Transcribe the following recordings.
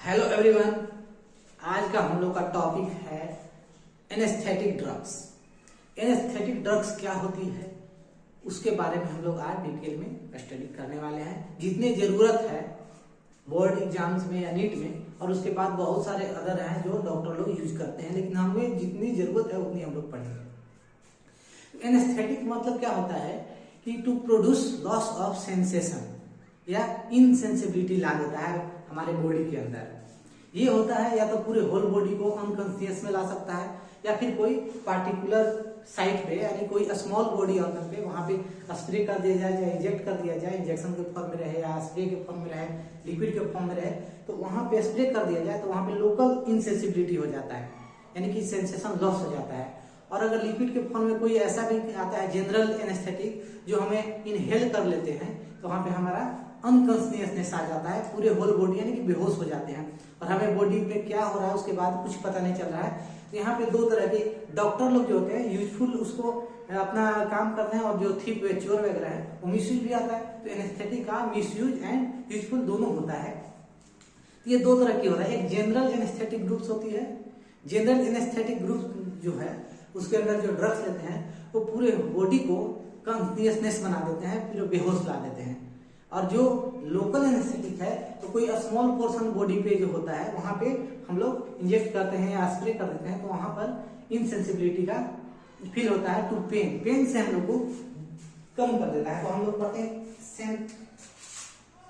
Hello everyone, आज का हम लोग का टॉपिक है एनेस्थेटिक ड्रग्स। एनेस्थेटिक ड्रग्स क्या होती है उसके बारे में हम लोग आज डिटेल में स्टडी करने वाले हैं। जितनी जरूरत है बोर्ड एग्जाम्स में या नीट में, और उसके बाद बहुत सारे अदर हैं जो डॉक्टर लोग यूज करते हैं, लेकिन हमें जितनी जरूरत है उतनी हम लोग पढ़ेंगे। एनेस्थेटिक मतलब क्या होता है कि to produce loss of sensation या इनसेंसिबिलिटी ला देता है हमारे बॉडी के अंदर। ये होता है या तो पूरे होल बॉडी को अनकॉन्शियस में ला सकता है, या फिर कोई पार्टिकुलर साइट पे यानी कोई स्मॉल बॉडी ऑर्गन पे वहां पे स्प्रे कर दिया जाए या इंजेक्ट कर दिया जाए, इंजेक्शन के फॉर्म में रहे या स्प्रे के फॉर्म में रहे, लिक्विड के फॉर्म में रहे, तो वहां पे स्प्रे कर दिया जाए तो वहां पे लोकल इनसेंसिबिलिटी हो जाता है, यानी कि सेंसेशन लॉस हो जाता है। और अगर लिक्विड के फॉर्म में कोई ऐसा भी आता है जनरल एनेस्थेटिक जो हमें इनहेल कर लेते हैं, तो वहां पे हमारा अनकॉन्शियसनेस आ जाता है, पूरे होल बॉडी यानी कि बेहोश हो जाते हैं और हमें बॉडी में क्या हो रहा है उसके बाद कुछ पता नहीं चल रहा है। तो यहाँ पे दो तरह के डॉक्टर लोग जो होते हैं यूजफुल उसको अपना काम करते हैं, और जो थीप चोर वगैरह है वो मिसयूज भी आता है। तो एनेस्थेटिक का मिसयूज एंड यूजफुल दोनों होता है। तो ये दो तरह की होता है, एक जनरल एनेस्थेटिक ग्रुप्स होती है। जनरल एनेस्थेटिक ग्रुप जो है उसके अंदर जो ड्रग्स लेते हैं वो पूरे बॉडी को कॉन्शियसनेस बना देते हैं, फिर बेहोश ला देते हैं। और जो लोकल एनेस्थेटिक है तो कोई स्मॉल पोर्शन बॉडी पे जो होता है वहां पे हम लोग इंजेक्ट करते हैं या स्प्रे कर देते हैं, तो वहां पर इनसेंसिबिलिटी का फील होता है टू पेन। पेन से हम लोग को कम कर देता है। तो हम लोग पढ़ते हैं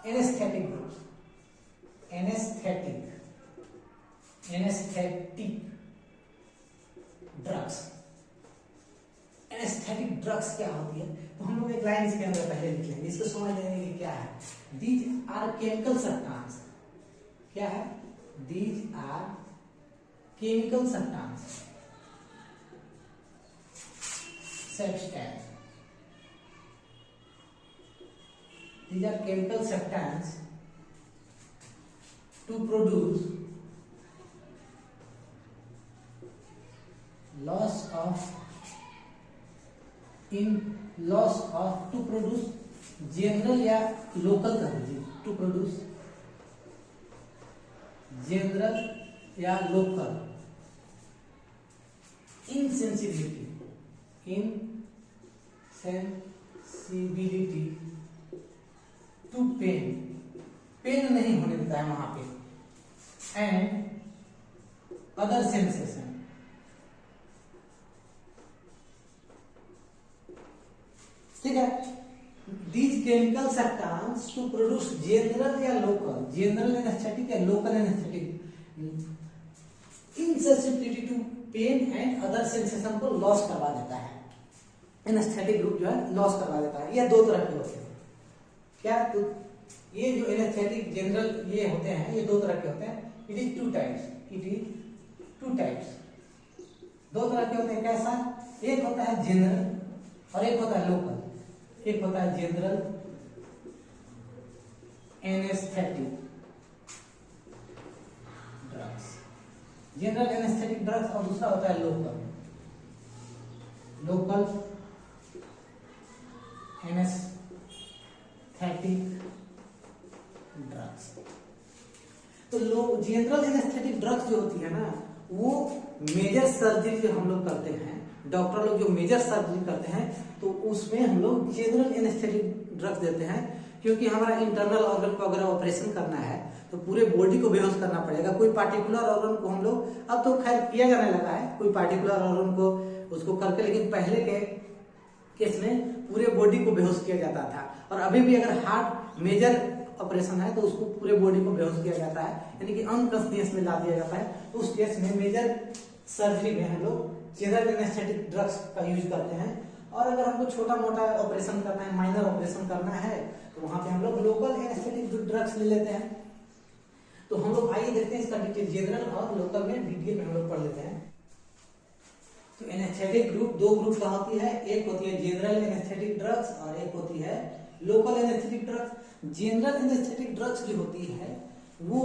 anaesthetic group, anaesthetic drugs. Anaesthetic drugs क्या होती है, तो हम लोग एक लाइन इसके अंदर पहले लिख लेंगे, इसको समझ लेंगे कि क्या है। These are chemical substance. क्या है? These are chemical substance these are chemical substance to produce loss of to produce general या लोकल कर दीजिए, टू प्रोड्यूस जनरल या local insensibility to pain. Pain नहीं होने देता है वहां पे, एंड अदर सेंसेशन। ठीक है। These chemical substance to produce general या लोकल, जनरल एनेस्थेटिक या local anaesthetic, insensibility to pain and other sensation को लॉस करवा देता है। एनेस्थेटिक ग्रुप जो है लॉस करवा देता है। ये दो तरह के होते हैं। क्या? तो ये जो एनेस्थेटिक जनरल ये होते हैं, ये दो तरह के होते हैं। It is two types. दो तरह के होते हैं। कैसा? एक होता है जनरल और एक होता है लोकल। एक होता है general anaesthetic drugs, general anaesthetic drugs, और दूसरा होता है लोकल एनेस्थेटिक ड्रग्स। तो जनरल एनेस्थेटिक ड्रग्स जो होती है ना, वो मेजर सर्जरी जो हम लोग करते हैं, डॉक्टर लोग जो मेजर सर्जरी करते हैं, तो उसमें हम लोग जनरल एनेस्थेटिक ड्रग्स देते हैं। क्योंकि हमारा इंटरनल ऑर्गन को अगर ऑपरेशन करना है तो पूरे बॉडी को बेहोश करना पड़ेगा। कोई पार्टिकुलर ऑर्गन को हम लोग, अब तो खैर किया जाने लगा है कोई पार्टिकुलर ऑर्गन को उसको करके, लेकिन पहले के केस में पूरे बॉडी को बेहोश किया जाता था। और अभी भी अगर हार्ट मेजर ऑपरेशन है तो उसको पूरे बॉडी को बेहोश किया जाता है, यानी कि अनकॉन्शियस में ला दिया जाता है। तो उस केस में मेजर सर्जरी में हम लोग जनरल एनेस्थेटिक ड्रग्स का यूज करते हैं। और अगर हमको छोटा मोटा ऑपरेशन करना है, माइनर ऑपरेशन करना है, तो वहां पे हम लोग लोकल एनेस्थेटिक ड्रग्स ले लेते हैं। तो हम लोग आइए देखते हैं इसका डिटेल, जनरल और लोकल में डिटेल में हम लोग पढ़ लेते हैं। तो एनेस्थेटिक ग्रुप दो ग्रुप का होती है, एक होती है जनरल एनेस्थेटिक ड्रग्स और एक होती है local anaesthetic drugs. General anaesthetic drugs जो होती है वो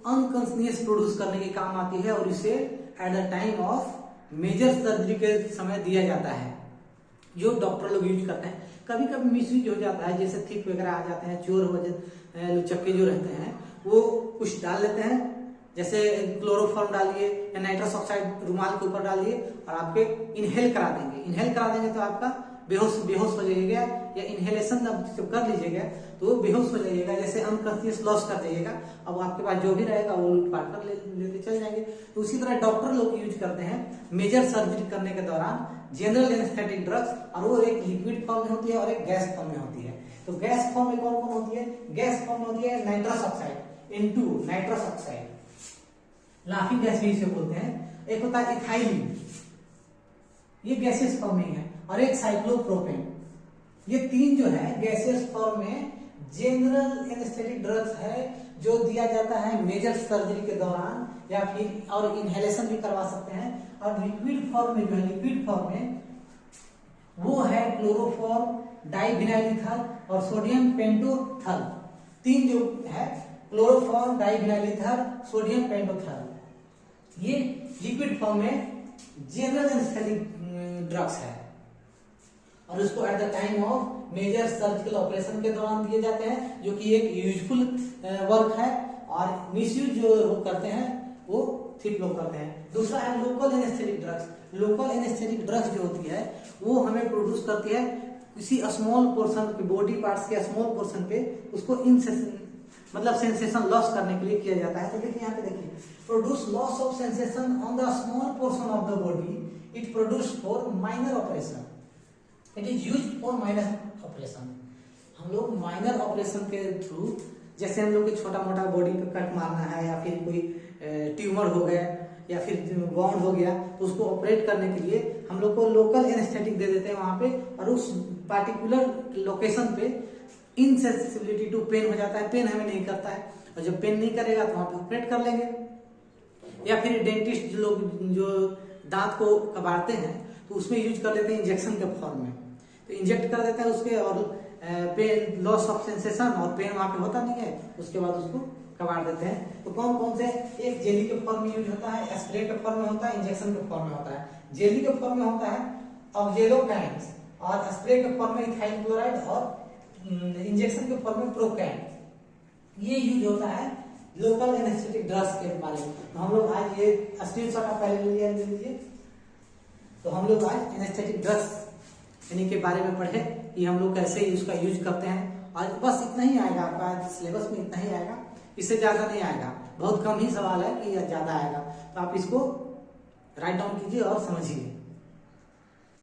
अनकॉन्शियस प्रोड्यूस करने के काम आती है, और इसे at the time of major surgery के समय दिया जाता है, जो डॉक्टर लोग यूज करते हैं। कभी कभी मिसयूज हो जाता है, जैसे थिक वगैरह आ जाते हैं, चोर हो जाते, लुचक्के जो रहते हैं वो कुछ डाल लेते हैं जैसे क्लोरोफॉर्म डालिए या नाइट्रस ऑक्साइड रुमाल के ऊपर डालिए और आपके इनहेल करा देंगे। इनहेल करा देंगे तो आपका बेहोश हो जाइएगा, या इनहेलेशन जब कर लीजिएगा तो वो बेहोश हो जाइएगा, जैसे अनकॉन्शियस लॉस कर जाइएगा। अब आपके पास जो भी रहेगा वो लूटपाट कर लेते चल जाएंगे। तो उसी तरह डॉक्टर लोग यूज करते हैं मेजर सर्जरी करने के दौरान जनरल एनेस्थेटिक ड्रग्स, और वो एक लिक्विड फॉर्म में होती है और एक गैस फॉर्म में होती है। तो गैस फॉर्म में कौन कौन होती है? गैस फॉर्म में होती है nitrous oxide, N2 nitrous oxide, laughing gas भी इसे बोलते हैं। एक होता है इथाइलिन, ये गैसियस फॉर्म में है, और एक साइक्लोप्रोपेन। ये तीन जो है गैसियस फॉर्म में जनरल एनेस्थेटिक ड्रग्स है, जो दिया जाता है मेजर सर्जरी के दौरान, या फिर और इनहेलेशन भी करवा सकते हैं। और लिक्विड फॉर्म में जो है, लिक्विड फॉर्म में वो है क्लोरोफॉर्म, डाइविनाइल और सोडियम पेंटोथल। तीन जो है क्लोरोफॉर्म, डाइविनाइल, सोडियम पेंटोथल, ये लिक्विड फॉर्म में जनरल एनेस्थेटिक ड्रग्स है, और उसको at the time of major surgical operation के दौरान दिए जाते हैं, जो कि एक यूजफुल वर्क है। और मिसयूज जो करते हैं वो ठीक लोग करते हैं। दूसरा है local anaesthetic drugs. Local anaesthetic drugs जो होती है वो हमें प्रोड्यूस करती है किसी स्मॉल पोर्शन के बॉडी पार्ट्स के स्मॉल पोर्शन पे, उसको मतलब सेंसेशन लॉस करने के लिए किया जाता है। तो देखिए यहाँ पे देखिए, produce loss of sensation on the small portion of the body, it produce for minor operation, it is used for minor operation. हम लोग माइनर ऑपरेशन के थ्रू, जैसे हम लोग को छोटा मोटा बॉडी पे कट मारना है, या फिर कोई ट्यूमर हो गया, या फिर वाउंड हो गया, तो उसको ऑपरेट करने के लिए हम लोग को लोकल एनेस्थेटिक दे देते हैं वहां पे, और उस पार्टिकुलर लोकेशन पे इनसेंसिबिलिटी टू पेन हो जाता है, पेन हमें नहीं करता है, और जब पेन नहीं करेगा तो वहां पे ऑपरेट कर लेंगे। या फिर डेंटिस्ट लोग जो दांत को कबाड़ते हैं तो उसमें यूज कर लेते हैं इंजेक्शन के फॉर्म में, तो इंजेक्ट कर देते हैं उसके, और पेन लॉस ऑफ सेंसेशन और पेन वहां पे होता नहीं है, उसके बाद उसको कबाड़ देते हैं। तो कौन कौन से? एक जेली के फॉर्म में यूज होता है, स्प्रे के फॉर्म में होता है, इंजेक्शन के फॉर्म में होता है। जेली के फॉर्म में होता है ऑक्जेलोकाइन्स, और स्प्रे के फॉर्म में इथाइल क्लोराइड, और इंजेक्शन के फॉर्म में प्रोकैन। ये यूज होता है लोकल एनेस्थेटिक ड्रग्स के बारे में। तो हम लोग आज ये स्क्रीनशॉट आप पहले ले लीजिए। तो हम लोग आज एनेस्थेटिक ड्रग्स यानी के बारे में पढ़े कि हम लोग कैसे उसका यूज करते हैं। और बस इतना ही आएगा आपका सिलेबस में, इतना ही आएगा, इससे ज्यादा नहीं आएगा। बहुत कम ही सवाल है कि ज्यादा आएगा, तो आप इसको राइट डाउन कीजिए और समझिए।